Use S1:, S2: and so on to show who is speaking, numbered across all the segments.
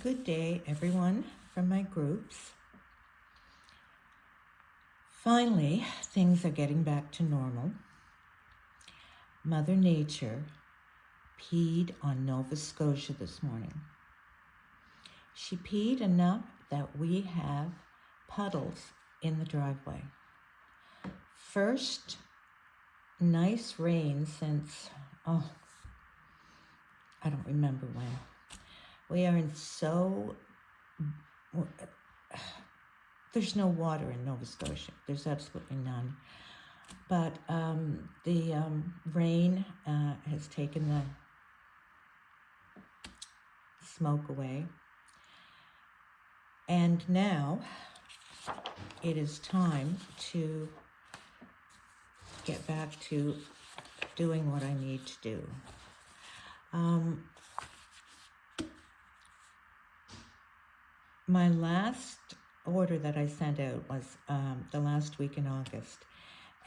S1: Good day, everyone from my groups. Finally, things are getting back to normal. Mother Nature peed on Nova Scotia this morning. She peed enough that we have puddles in the driveway. First nice rain since, I don't remember when. We are in there's no water in Nova Scotia. There's absolutely none. But the rain has taken the smoke away. And now it is time to get back to doing what I need to do. My last order that I sent out was the last week in August.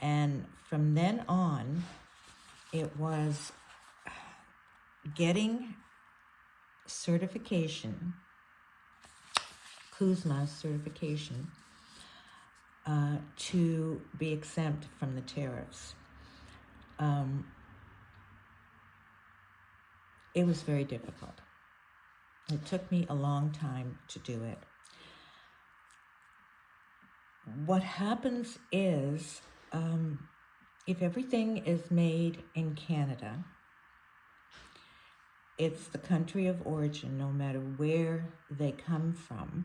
S1: And from then on, it was getting certification, CUSMA certification, to be exempt from the tariffs. It was very difficult. It took me a long time to do it. What happens is, if everything is made in Canada, it's the country of origin, no matter where they come from,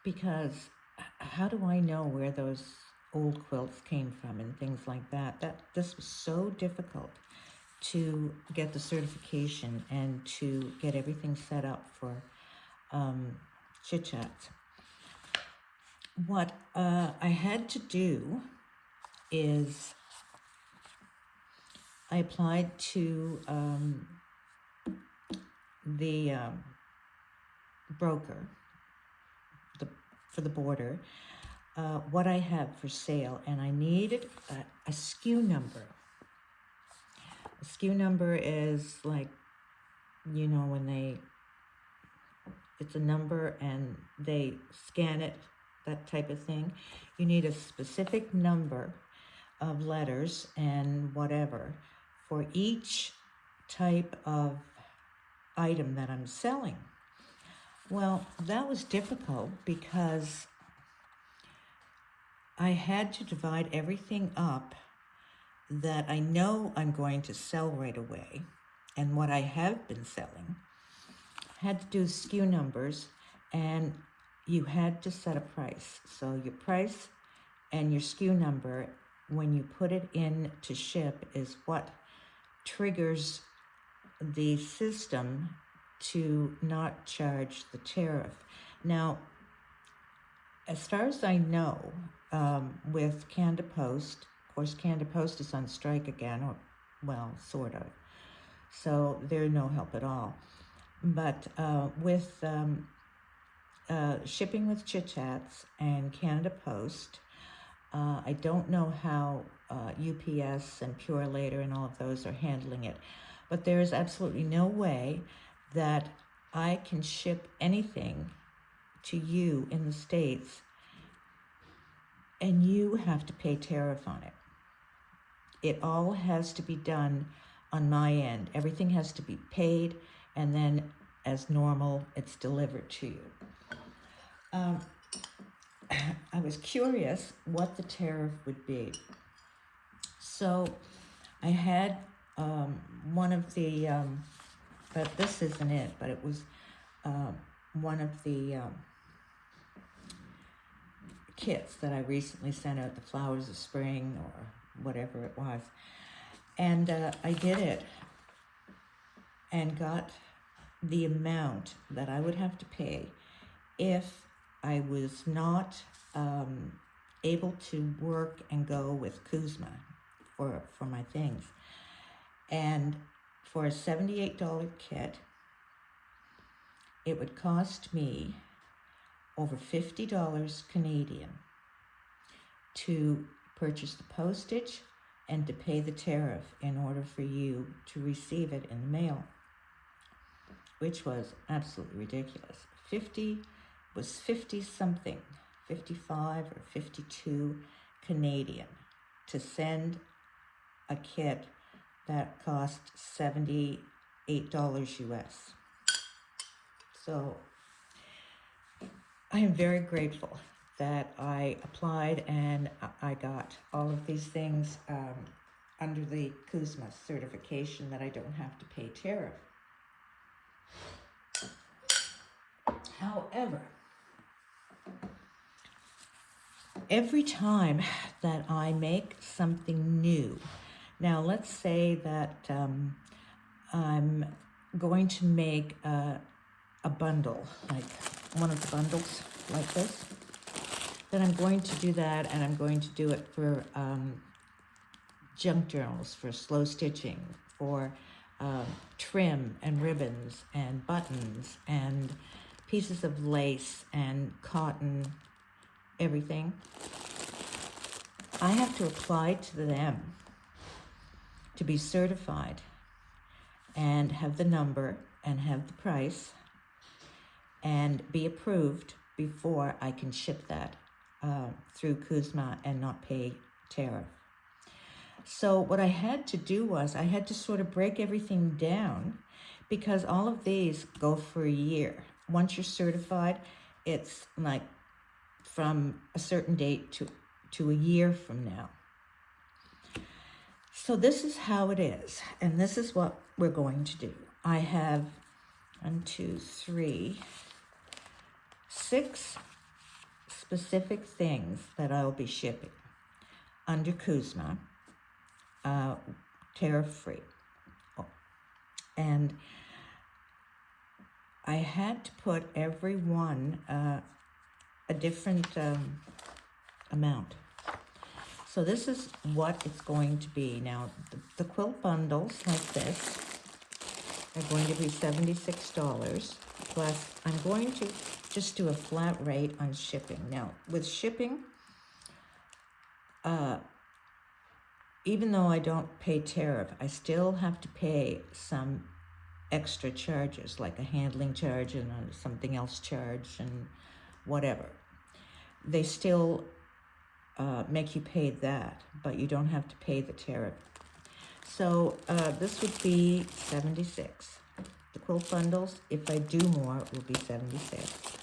S1: because how do I know where those old quilts came from and things like that? This was so difficult to get the certification and to get everything set up for chit-chats. What I had to do is I applied to the broker for the border what I have for sale, and I needed a SKU number. A SKU number is like, you know, when it's a number and they scan it, that type of thing. You need a specific number of letters and whatever for each type of item that I'm selling. Well, that was difficult because I had to divide everything up that I know I'm going to sell right away, and what I have been selling. Had to do SKU numbers, and you had to set a price. So your price and your SKU number, when you put it in to ship, is what triggers the system to not charge the tariff. Now, as far as I know, with Canada Post, of course, Canada Post is on strike again, or, well, sort of. So they're no help at all. But with shipping with Chit Chats and Canada Post, I don't know how UPS and Pure Later and all of those are handling it. But there is absolutely no way that I can ship anything to you in the States and you have to pay tariff on it. It all has to be done on my end. Everything has to be paid, and then as normal, it's delivered to you. I was curious what the tariff would be. So I had one of the, but this isn't it, but it was one of the kits that I recently sent out, the Flowers of Spring or whatever it was. And I did it and got the amount that I would have to pay if I was not able to work and go with CUSMA for my things. And for a $78 kit, it would cost me over $50 Canadian to purchase the postage and to pay the tariff in order for you to receive it in the mail. which was absolutely ridiculous. 50 something, 55 or 52 Canadian to send a kit that cost $78 US. So I am very grateful that I applied and I got all of these things under the Kuzma certification that I don't have to pay tariff. However, every time that I make something new, now let's say that I'm going to make a bundle, like one of the bundles like this, then I'm going to do that, and I'm going to do it for junk journals, for slow stitching, for trim and ribbons and buttons and pieces of lace and cotton, everything. I have to apply to them to be certified and have the number and have the price and be approved before I can ship that through Kuzma and not pay tariff. So what I had to do was I had to sort of break everything down, because all of these go for a year. Once you're certified, it's like from a certain date to a year from now. So this is how it is, and this is what we're going to do. I have 6 specific things that I'll be shipping under Kuzma, tariff-free. And I had to put every one a different amount. So this is what it's going to be. Now, the quilt bundles like this are going to be $76, plus I'm going to just do a flat rate on shipping. Now, with shipping, even though I don't pay tariff, I still have to pay some extra charges, like a handling charge and something else charge and whatever. They still make you pay that, but you don't have to pay the tariff. So this would be $76. The quilt bundles, if I do more, will be $76.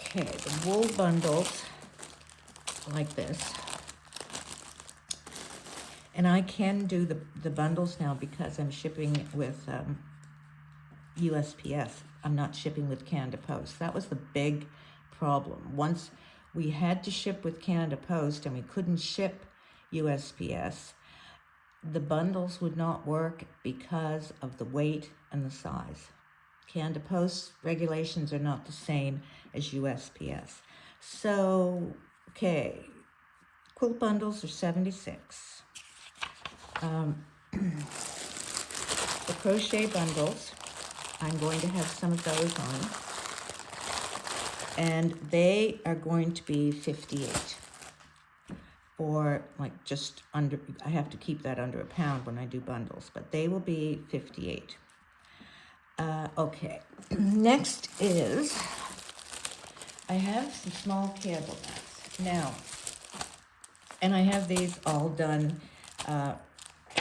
S1: Okay, the wool bundles like this. And I can do the bundles now because I'm shipping with USPS. I'm not shipping with Canada Post. That was the big problem. Once we had to ship with Canada Post and we couldn't ship USPS, the bundles would not work because of the weight and the size. Canada Post regulations are not the same as USPS. So, okay, quilt bundles are $76. The crochet bundles, I'm going to have some of those on, and they are going to be $58, or like just under, I have to keep that under £1 when I do bundles, but they will be $58. Okay, next is, I have some small candle mats now, and I have these all done,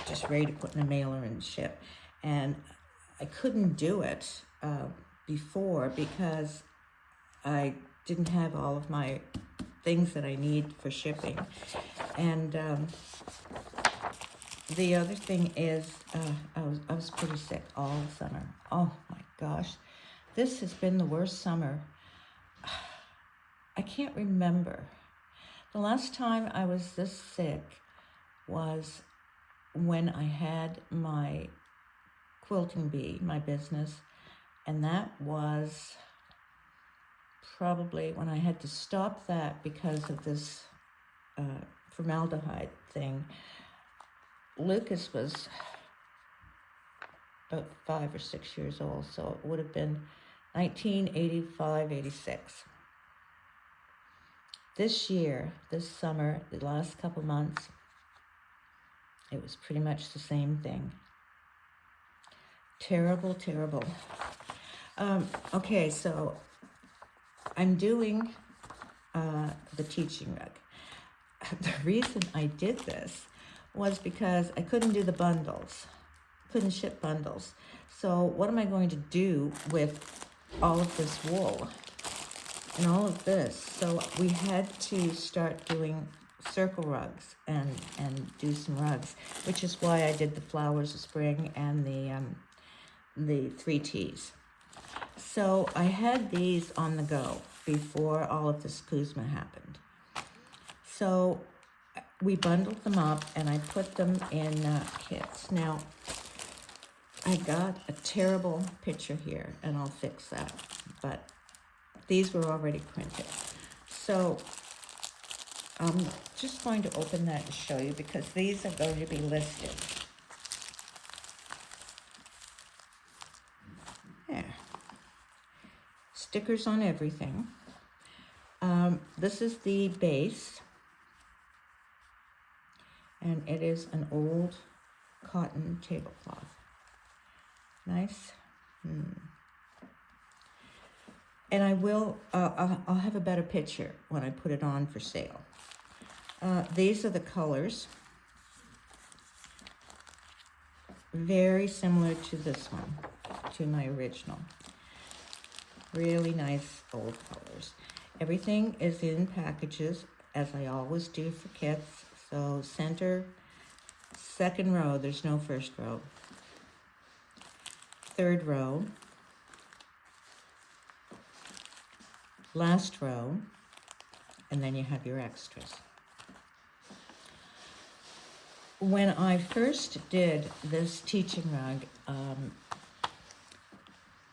S1: just ready to put in a mailer and ship. And I couldn't do it before because I didn't have all of my things that I need for shipping. And the other thing is, I was pretty sick all summer. Oh my gosh, this has been the worst summer. I can't remember. The last time I was this sick was when I had my quilting bee, my business, and that was probably when I had to stop that because of this formaldehyde thing. Lucas was about 5 or 6 years old, so it would have been 1985, 86. This year, this summer, the last couple months, it was pretty much the same thing. terrible, terrible. Okay, so I'm doing the teaching rug. The reason I did this was because I couldn't do the bundles, couldn't ship bundles. So what am I going to do with all of this wool and all of this? So we had to start doing circle rugs and do some rugs, which is why I did the flowers of spring and the 3 T's. So I had these on the go before all of this Kuzma happened. So we bundled them up and I put them in kits. Now, I got a terrible picture here and I'll fix that, but these were already printed. So I'm just going to open that and show you because these are going to be listed. Yeah. Stickers on everything. This is the base, and it is an old cotton tablecloth. Nice. And I will, I'll have a better picture when I put it on for sale. These are the colors. Very similar to this one, to my original. Really nice old colors. Everything is in packages, as I always do for kits. So center, second row, there's no first row. Third row. Last row. And then you have your extras. When I first did this teaching rug,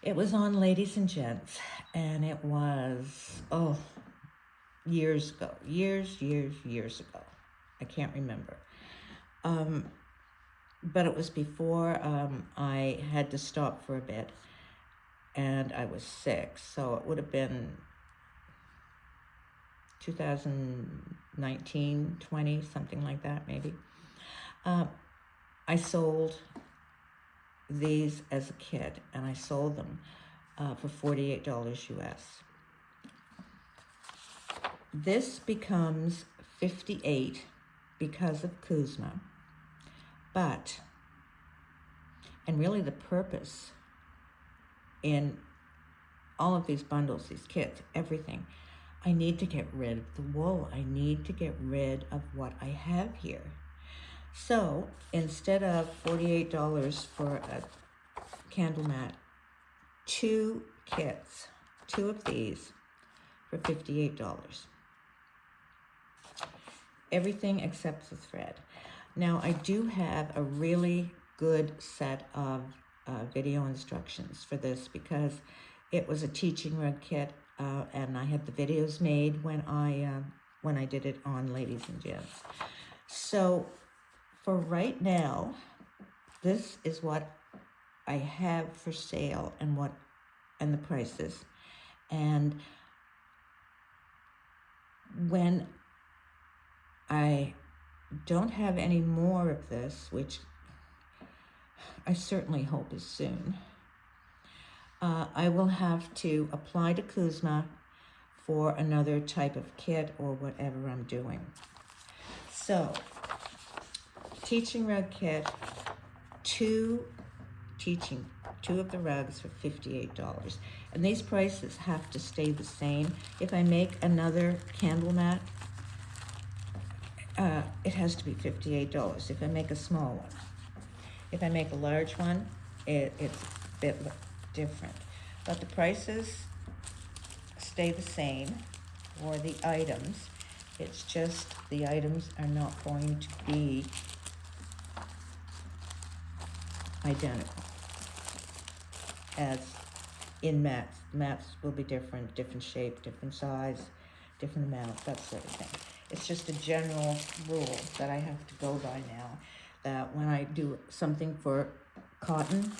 S1: it was on Ladies and Gents, and it was, years ago. Years ago. I can't remember. But it was before I had to stop for a bit, and I was sick, so it would have been 2019, 20, something like that, maybe. I sold these as a kit, and I sold them for $48 US. This becomes $58 because of Kuzma, but, and really the purpose in all of these bundles, these kits, everything, I need to get rid of the wool. I need to get rid of what I have here. So instead of $48 for a candle mat, 2 kits, 2 of these for $58. Everything except the thread. Now I do have a really good set of video instructions for this because it was a teaching rug kit, and I had the videos made when I did it on Ladies and Gents. So for right now, this is what I have for sale and the prices. And when I don't have any more of this, which I certainly hope is soon, I will have to apply to Kuzma for another type of kit or whatever I'm doing. So, teaching rug kit, 2 of the rugs for $58. And these prices have to stay the same. If I make another candle mat, it has to be $58 if I make a small one. If I make a large one, it's a bit different. But the prices stay the same for the items. It's just the items are not going to be identical as in mats. Mats will be different shape, different size, different amount, that sort of thing. It's just a general rule that I have to go by now, that when I do something for cotton,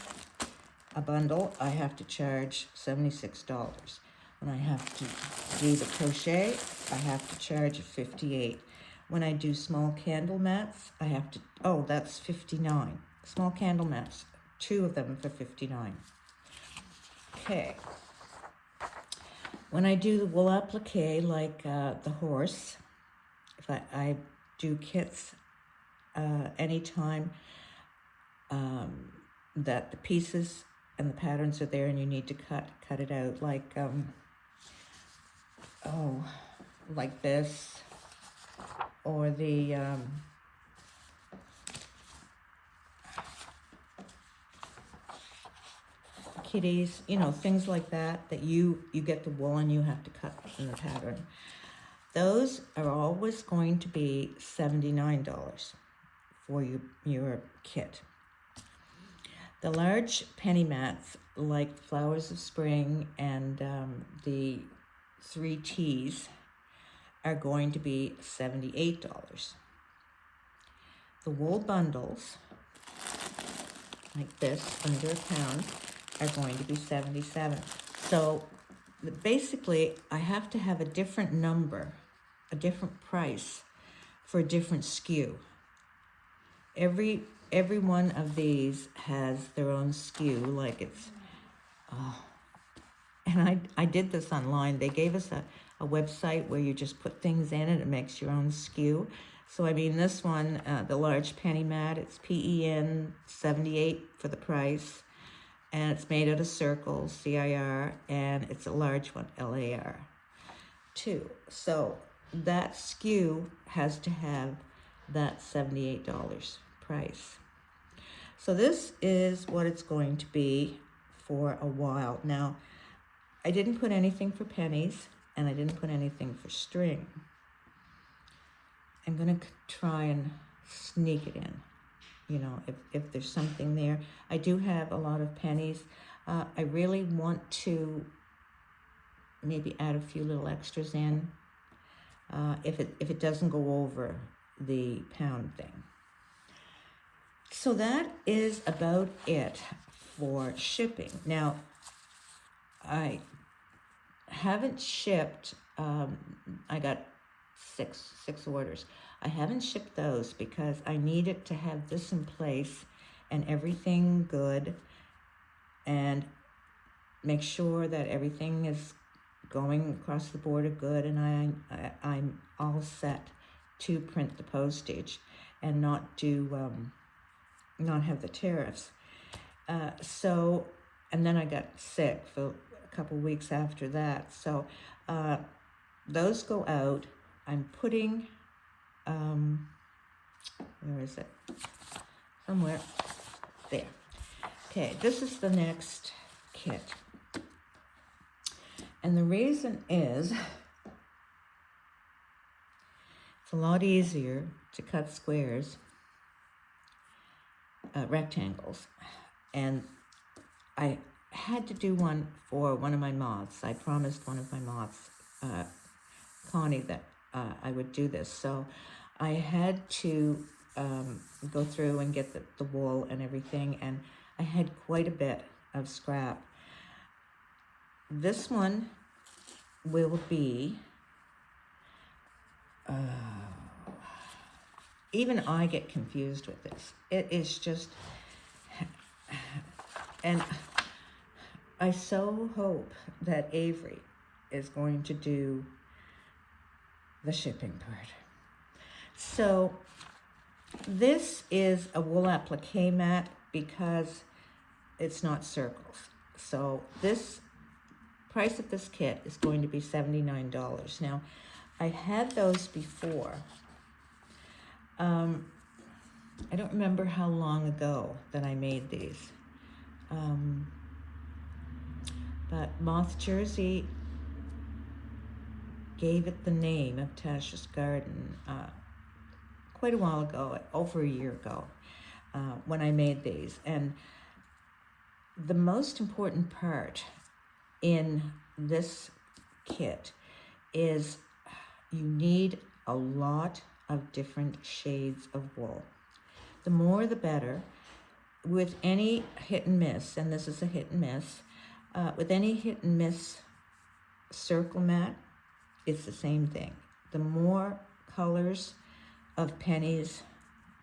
S1: a bundle, I have to charge $76. When I have to do the crochet, I have to charge $58. When I do small candle mats, I have to, that's $59. Small candle mats, 2 of them for $59. Okay. When I do the wool applique, like the horse, if I do kits anytime that the pieces and the patterns are there and you need to cut it out, like like this, or the kitties, you know, things like that, that you get the wool and you have to cut in the pattern. Those are always going to be $79 for your kit. The large penny mats, like Flowers of Spring and the 3 T's, are going to be $78. The wool bundles, like this, under £1, are going to be $77. So basically, I have to have a different number, a different price for a different SKU. Every one of these has their own SKU, like it's, and I did this online. They gave us a website where you just put things in and it makes your own SKU. So I mean, this one, the large penny mat, it's PEN 78 for the price, and it's made out of circles, CIR, and it's a large one, LAR, too. So that SKU has to have that $78 price. So this is what it's going to be for a while. Now, I didn't put anything for pennies, and I didn't put anything for string. I'm going to try and sneak it in, you know, if there's something there. I do have a lot of pennies. I really want to maybe add a few little extras in if it doesn't go over the pound thing. So that is about it for shipping. Now, I haven't shipped, I got six orders. I haven't shipped those because I needed to have this in place and everything good, and make sure that everything is going across the border good, and I'm all set to print the postage and not do not have the tariffs. So, and then I got sick for a couple weeks after that. So those go out. I'm putting, where is it? Somewhere there. Okay, this is the next kit. And the reason is it's a lot easier to cut squares, rectangles. And I had to do one for one of my moths. I promised one of my moths, Connie, that I would do this. So I had to go through and get the wool and everything, and I had quite a bit of scrap. This one will be, even I get confused with this. It is just, and I so hope that Avery is going to do the shipping part. So this is a wool applique mat because it's not circles. So this price of this kit is going to be $79. Now, I had those before. I don't remember how long ago that I made these. But Moth Jersey gave it the name of Tasha's Garden quite a while ago, over a year ago, when I made these. And the most important part in this kit is you need a lot of different shades of wool. The more the better. With any hit and miss, and this is a hit and miss, with any hit and miss circle mat, it's the same thing. The more colors of pennies,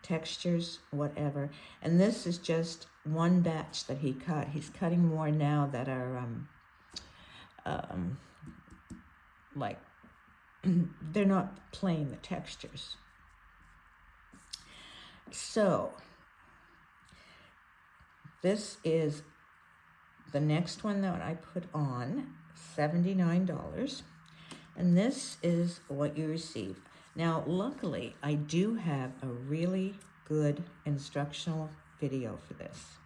S1: textures, whatever, and this is just one batch that he cut. He's cutting more now that are like they're not plain, the textures. So this is the next one that I put on, $79. And this is what you receive. Now, luckily, I do have a really good instructional video for this.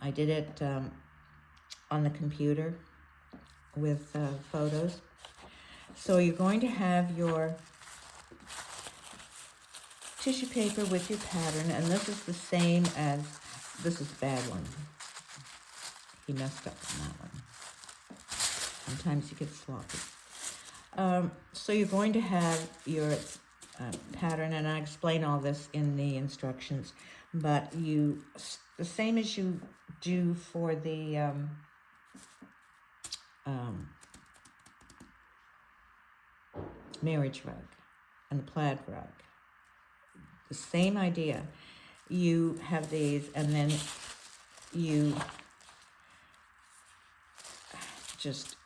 S1: I did it on the computer with photos. So you're going to have your tissue paper with your pattern, and this is the same as, this is a bad one. He messed up on that one. Sometimes you get sloppy. So you're going to have your pattern, and I explain all this in the instructions, but the same as you do for the marriage rug and the plaid rug. The same idea. You have these, and then you just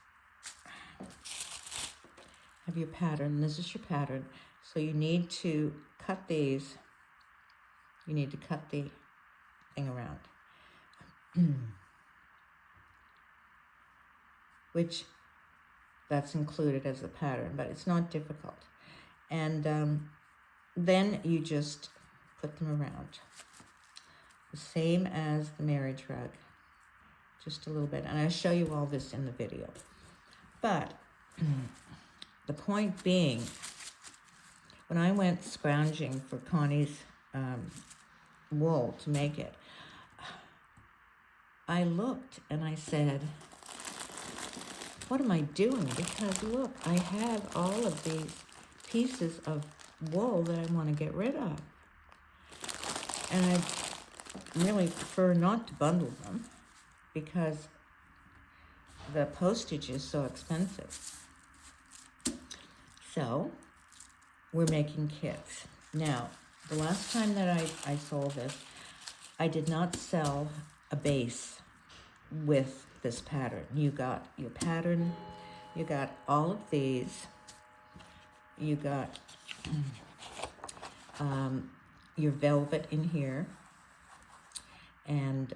S1: have your pattern. This is your pattern. So you need to cut these. You need to cut the thing around. Which that's included as a pattern, but it's not difficult. And then you just put them around. The same as the marriage rug. Just a little bit. And I'll show you all this in the video. But the point being, when I went scrounging for Connie's wool to make it, I looked and I said, what am I doing? Because look, I have all of these pieces of wool that I want to get rid of. And I really prefer not to bundle them because the postage is so expensive. So we're making kits. Now, the last time that I sold this, I did not sell a base with this pattern. You got your pattern, you got all of these, you got your velvet in here, and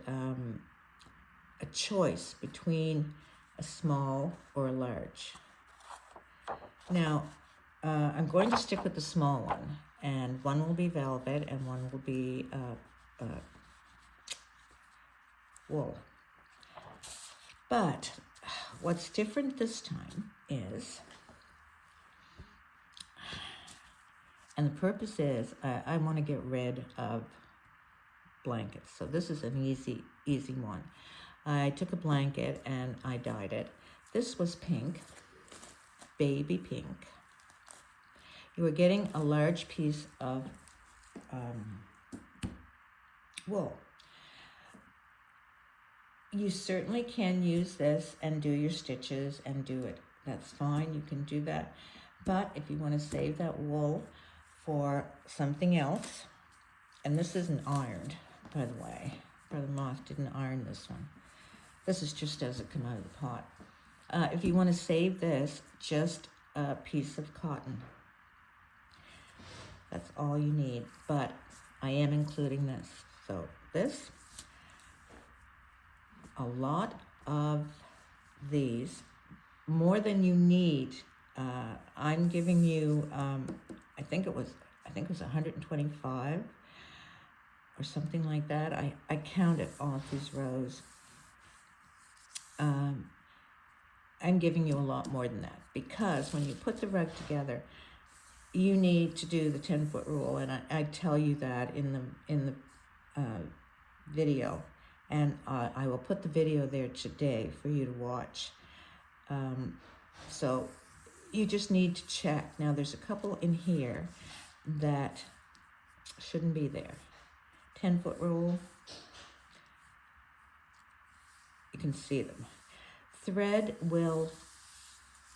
S1: a choice between a small or a large. Now, I'm going to stick with the small one, and one will be velvet and one will be wool. But what's different this time is, and the purpose is, I want to get rid of blankets. So this is an easy one. I took a blanket and I dyed it. This was pink, baby pink. You are getting a large piece of wool. You certainly can use this and do your stitches and do it. That's fine, you can do that. But if you want to save that wool for something else, and this isn't ironed, by the way. Brother Moth didn't iron this one. This is just as it come out of the pot. If you want to save this, just a piece of cotton. That's all you need, but I am including this. So this, a lot of these, more than you need. I'm giving you, I think it was 125 or something like that. I counted off these rows. I'm giving you a lot more than that, because when you put the rug together, you need to do the 10-foot rule, and I tell you that in the video, and I will put the video there today for you to watch. So you just need to check. Now there's a couple in here that shouldn't be there. 10-foot rule, you can see them. Thread will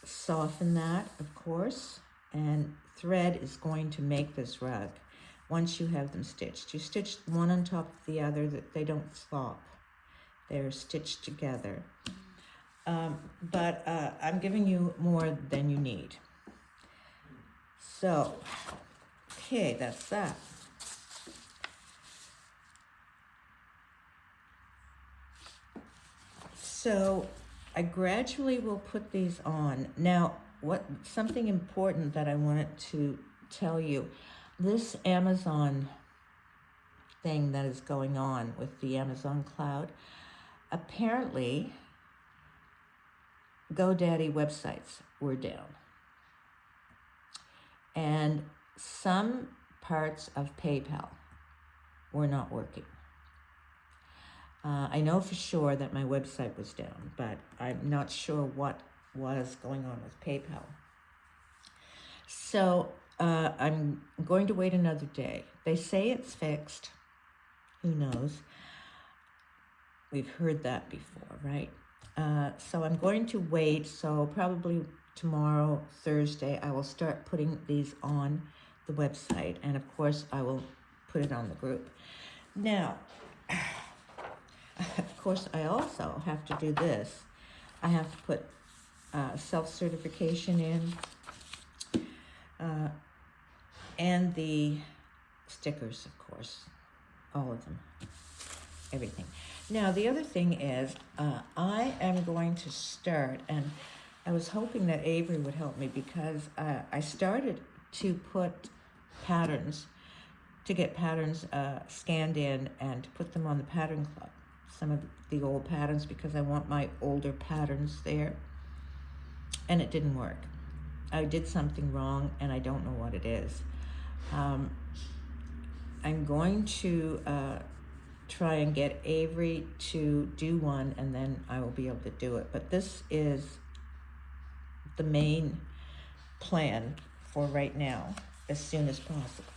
S1: soften that, of course, and thread is going to make this rug once you have them stitched. You stitch one on top of the other, that they don't flop. They're stitched together. But I'm giving you more than you need. So, okay, that's that. So I gradually will put these on. Now, something important that I wanted to tell you, this Amazon thing that is going on with the Amazon cloud, apparently GoDaddy websites were down. And some parts of PayPal were not working. I know for sure that my website was down, but I'm not sure what was going on with PayPal. So I'm going to wait another day. They say it's fixed. Who knows? We've heard that before, right? So I'm going to wait. So probably tomorrow, Thursday, I will start putting these on the website. And of course, I will put it on the group. Now, of course, I also have to do this. I have to put self-certification in and the stickers, of course, all of them, everything. Now, the other thing is I am going to start, and I was hoping that Avery would help me because I started to put patterns, to get patterns scanned in and to put them on the pattern club. Some of the old patterns, because I want my older patterns there, and it didn't work. I did something wrong and I don't know what it is. I'm going to try and get Avery to do one, and then I will be able to do it. But this is the main plan for right now, as soon as possible.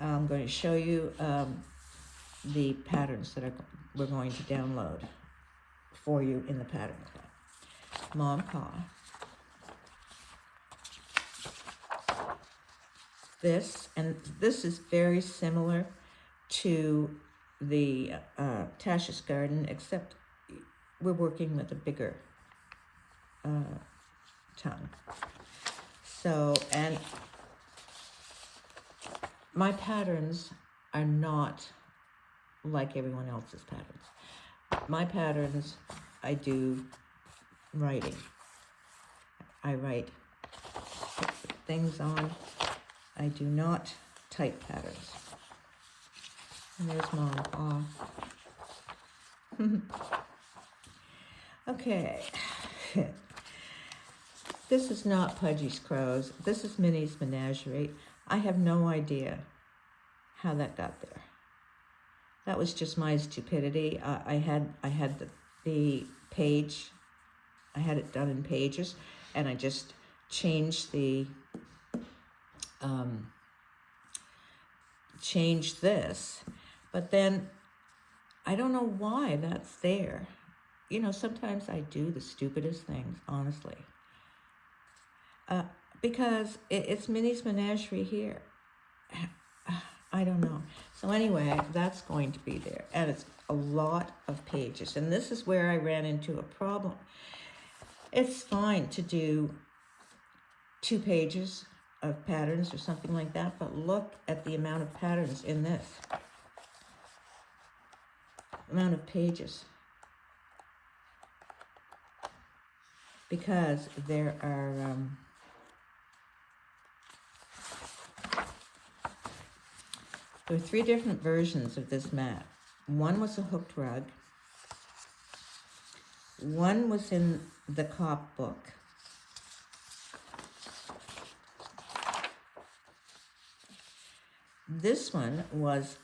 S1: I'm going to show you the patterns that we're going to download for you in the pattern club. Mom, Pa. This is very similar to the Tasha's Garden, except we're working with a bigger tongue. So, and my patterns are not like everyone else's patterns. My patterns, I do writing. I write, put things on. I do not type patterns. And there's Mom, Pa. Okay. This is not Pudgy's Crows. This is Minnie's Menagerie. I have no idea how that got there. That was just my stupidity. I had the page. I had it done in pages, and I just changed this, but then I don't know why that's there. You know, sometimes I do the stupidest things, honestly. Because it's Minnie's Menagerie here. I don't know. So anyway, that's going to be there. And it's a lot of pages. And this is where I ran into a problem. It's fine to do 2 pages of patterns or something like that, but look at the amount of patterns in this. Amount of pages. Because there are there are 3 different versions of this mat. One was a hooked rug. One was in the Cop book. This one was,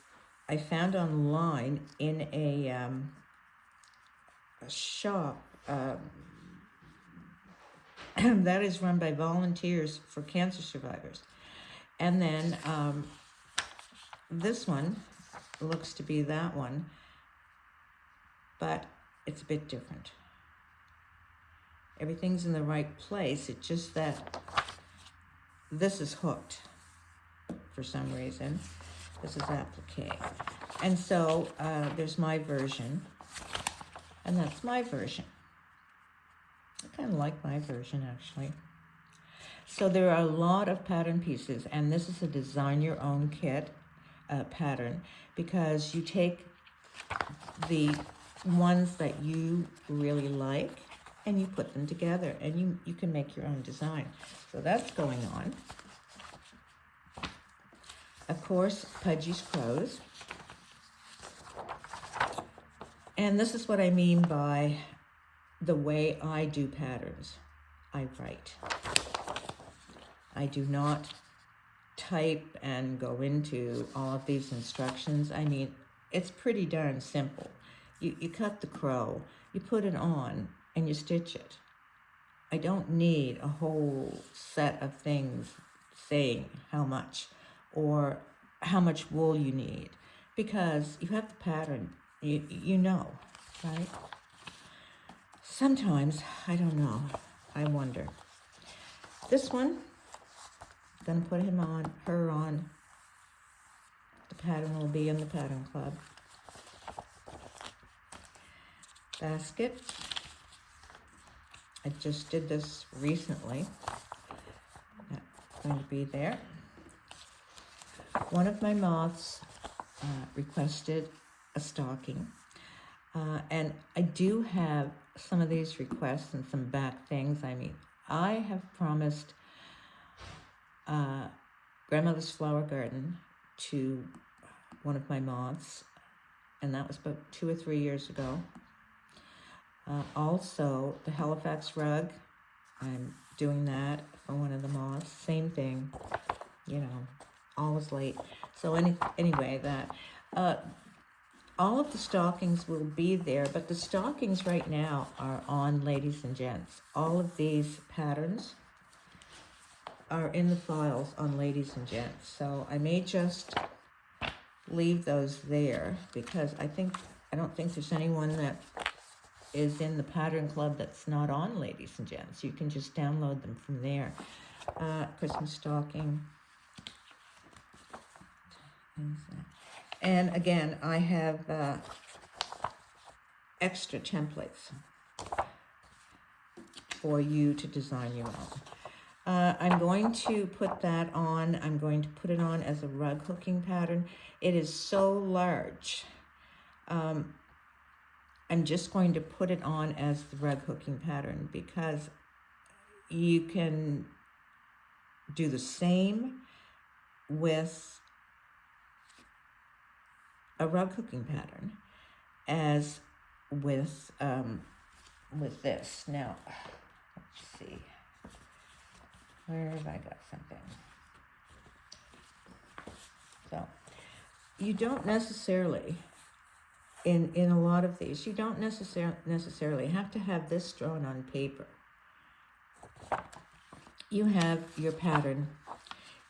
S1: I found online in a shop that is run by volunteers for cancer survivors. And then this one looks to be that one, but it's a bit different. Everything's in the right place. It's just that this is hooked for some reason. This is applique. And so there's my version, and that's my version. I kind of like my version, actually. So there are a lot of pattern pieces, and this is a design your own kit pattern, because you take the ones that you really like and you put them together, and you can make your own design. So that's going on. Of course, Pudgy's Crows. And this is what I mean by the way I do patterns. I write. I do not type and go into all of these instructions. I mean, it's pretty darn simple. You cut the crow, you put it on, and you stitch it. I don't need a whole set of things saying how much or how much wool you need, because you have the pattern, you know, right? Sometimes, I don't know, I wonder. This one, gonna put him on, her on. The pattern will be in the pattern club. Basket. I just did this recently. That's going to be there. One of my moths requested a stocking. And I do have some of these requests and some back things. I mean, I have promised Grandmother's Flower Garden to one of my moths, and that was about 2 or 3 years ago. Also, the Halifax rug, I'm doing that for one of the moths. Same thing, you know, always late. So anyway, that all of the stockings will be there, but the stockings right now are on Ladies and Gents. All of these patterns are in the files on Ladies and Gents. So I may just leave those there, because I don't think there's anyone that is in the pattern club that's not on Ladies and Gents. You can just download them from there. Christmas stocking. And again, I have extra templates for you to design your own. I'm going to put that on. I'm going to put it on as a rug hooking pattern. It is so large. I'm just going to put it on as the rug hooking pattern, because you can do the same with a rug hooking pattern as with this. Now, let's see. Where have I got something? So, you don't necessarily, in a lot of these, you don't necessarily have to have this drawn on paper. You have your pattern,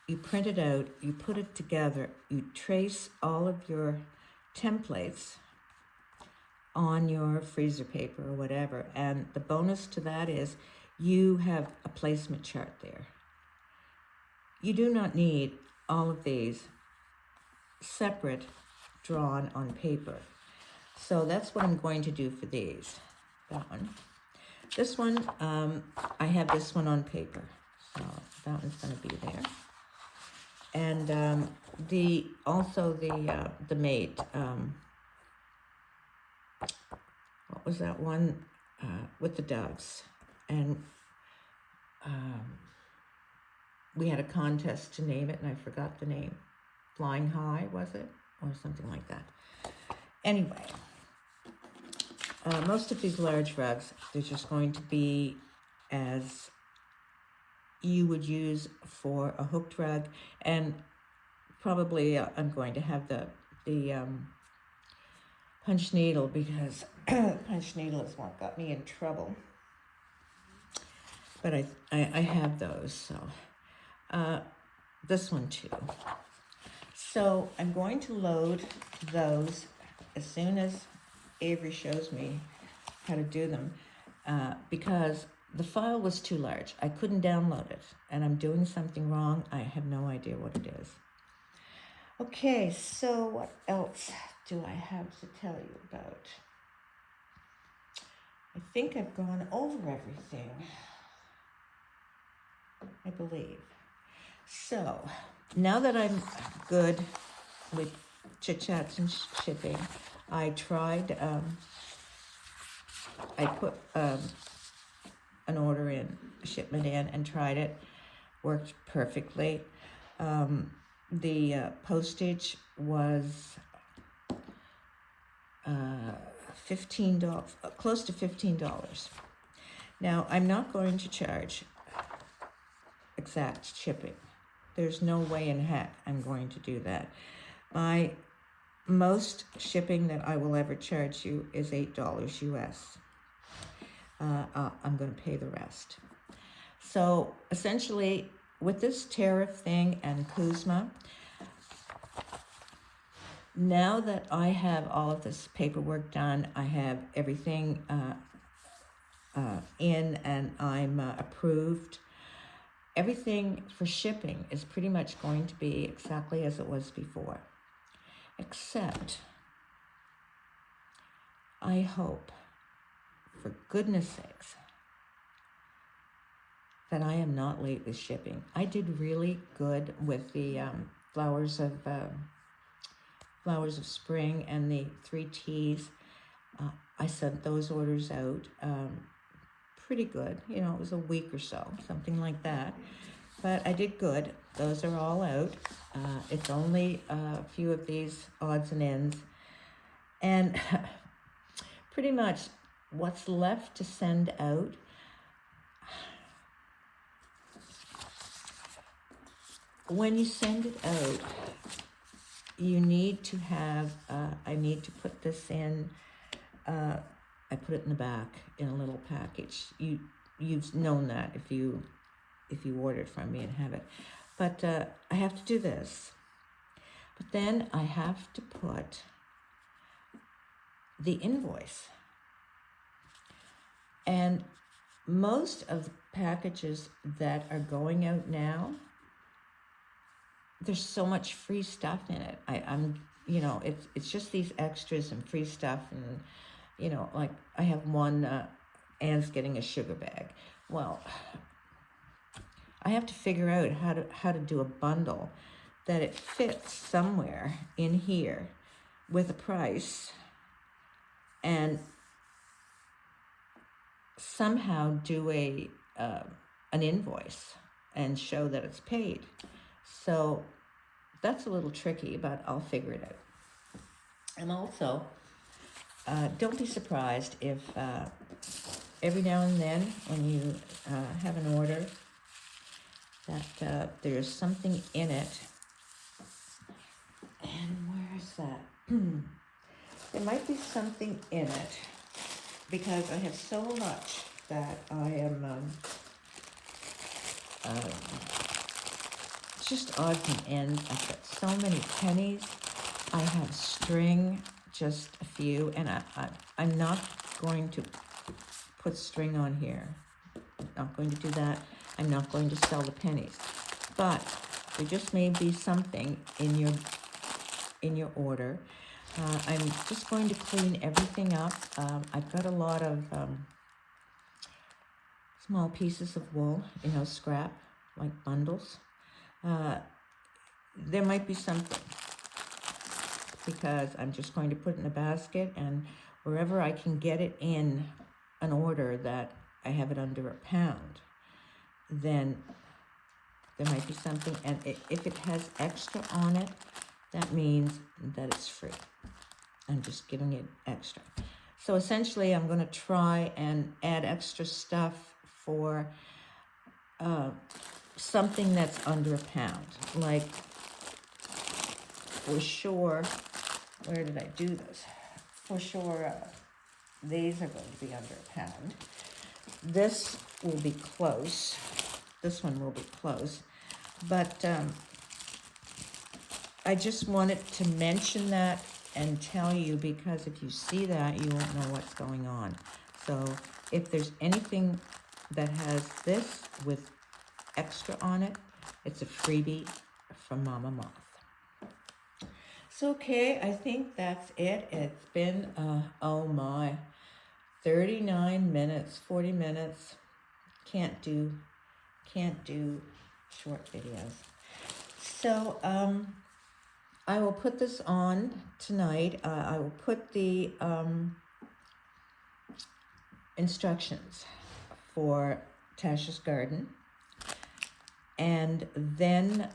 S1: you print it out, you put it together, you trace all of your templates on your freezer paper or whatever, and the bonus to that is you have a placement chart there. You do not need all of these separate, drawn on paper. So that's what I'm going to do for these. That one. This one, I have this one on paper. So that one's going to be there. And the mate, what was that one with the doves? And we had a contest to name it, and I forgot the name. Flying High, was it? Or something like that. Anyway, most of these large rugs, they're just going to be as you would use for a hooked rug, and probably I'm going to have the punch needle, because punch needle is what got me in trouble. But I have those, so this one too. So I'm going to load those as soon as Avery shows me how to do them, because the file was too large. I couldn't download it, and I'm doing something wrong. I have no idea what it is. Okay, so what else do I have to tell you about? I think I've gone over everything, I believe. So, now that I'm good with chit-chats and shipping, I tried, I put an order in, a shipment in, and tried it. Worked perfectly. The postage was $15, close to $15. Now, I'm not going to charge exact shipping. There's no way in heck I'm going to do that. My most shipping that I will ever charge you is $8 US. I'm going to pay the rest. So essentially, with this tariff thing and Kuzma, now that I have all of this paperwork done, I have everything in, and I'm approved. Everything for shipping is pretty much going to be exactly as it was before. Except, I hope, for goodness sakes, that I am not late with shipping. I did really good with the flowers of spring and the 3 teas. I sent those orders out pretty good. You know, it was a week or so, something like that. But I did good. Those are all out. It's only a few of these odds and ends. And pretty much what's left to send out, when you send it out, you need to have, I need to put this in, I put it in the back in a little package. You've known that if you ordered from me and have it. But I have to do this. But then I have to put the invoice. And most of the packages that are going out now, there's so much free stuff in it. I'm you know, it's just these extras and free stuff, and you know, like I have one, Anne's getting a sugar bag. Well, I have to figure out how to do a bundle that it fits somewhere in here with a price, and somehow do an invoice and show that it's paid. So that's a little tricky, but I'll figure it out. And also, don't be surprised if every now and then when you have an order that there's something in it. And where is that? There might be something in it because I have so much that I am just odds and ends. I've got so many pennies. I have string, just a few, and I'm not going to put string on here. I'm not going to do that. I'm not going to sell the pennies. But there just may be something in your order. I'm just going to clean everything up. I've got a lot of small pieces of wool, you know, scrap, like bundles. There might be something, because I'm just going to put it in a basket, and wherever I can get it in an order that I have it under £1, then there might be something. And if it has extra on it, that means that it's free. I'm just giving it extra. So essentially, I'm going to try and add extra stuff for something that's under £1. Like, for sure, where did I do this? For sure, these are going to be under £1. This will be close. This one will be close. But I just wanted to mention that and tell you, because if you see that, you won't know what's going on. So if there's anything that has this with extra on it, it's a freebie from Mama Moth. So, okay, I think that's it. It's been, oh my, 39 minutes, 40 minutes. Can't do short videos. So, I will put this on tonight. I will put the instructions for Tasha's Garden. And then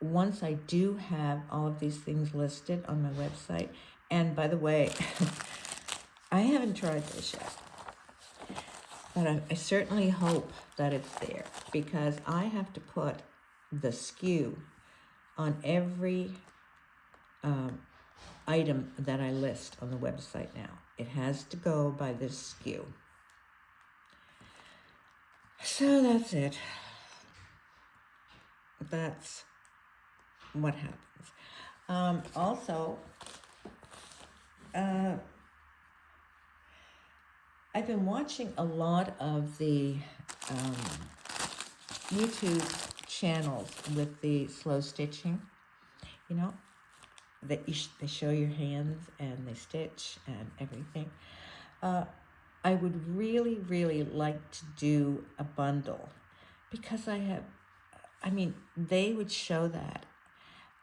S1: once I do have all of these things listed on my website, and by the way, I haven't tried this yet, but I certainly hope that it's there, because I have to put the SKU on every item that I list on the website now. It has to go by this SKU. So that's it. That's what happens. Also, I've been watching a lot of the YouTube channels with the slow stitching, you know, they show your hands and they stitch and everything. I would really, really like to do a bundle, because they would show that.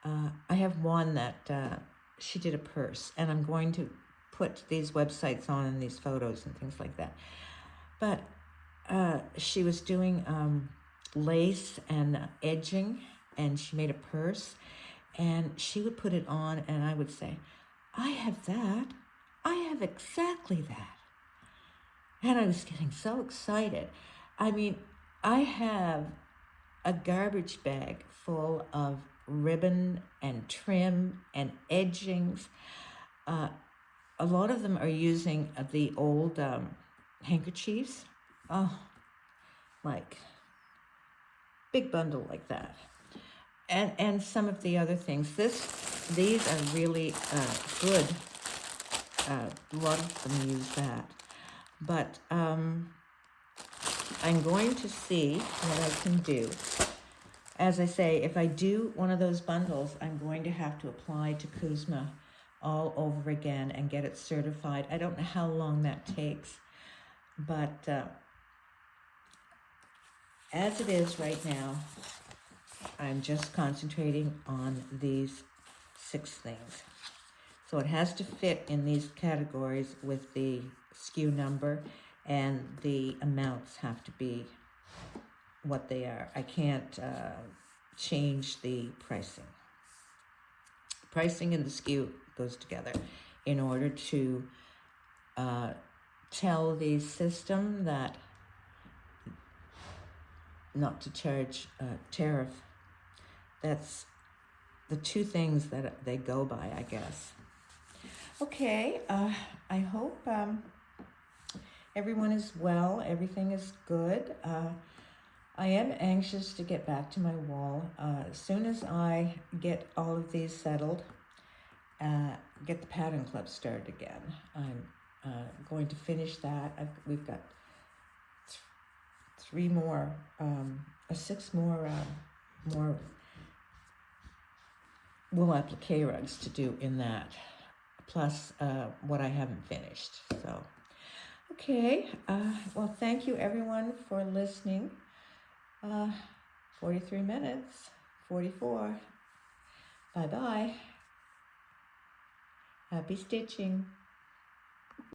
S1: I have one that she did a purse, and I'm going to put these websites on and these photos and things like that. But she was doing lace and edging, and she made a purse, and she would put it on, and I would say, I have that. I have exactly that. And I was getting so excited. I mean, I have a garbage bag full of ribbon and trim and edgings. A lot of them are using the old handkerchiefs. Oh, like big bundle like that. And some of the other things. These are really good. A lot of them use that. But I'm going to see what I can do. As I say, if I do one of those bundles, I'm going to have to apply to Kuzma all over again and get it certified. I don't know how long that takes, but as it is right now, I'm just concentrating on these 6 things. So it has to fit in these categories with the SKU number, and the amounts have to be what they are. I can't change the pricing. Pricing and the SKU goes together in order to tell the system that not to charge tariff. That's the 2 things that they go by, I guess. Okay, I hope everyone is well, everything is good. I am anxious to get back to my wall. As soon as I get all of these settled, get the pattern club started again. I'm going to finish that. We've got 6 more wool applique rugs to do in that, plus what I haven't finished. So, okay. Well, thank you everyone for listening. 43 minutes, 44. Bye-bye. Happy stitching.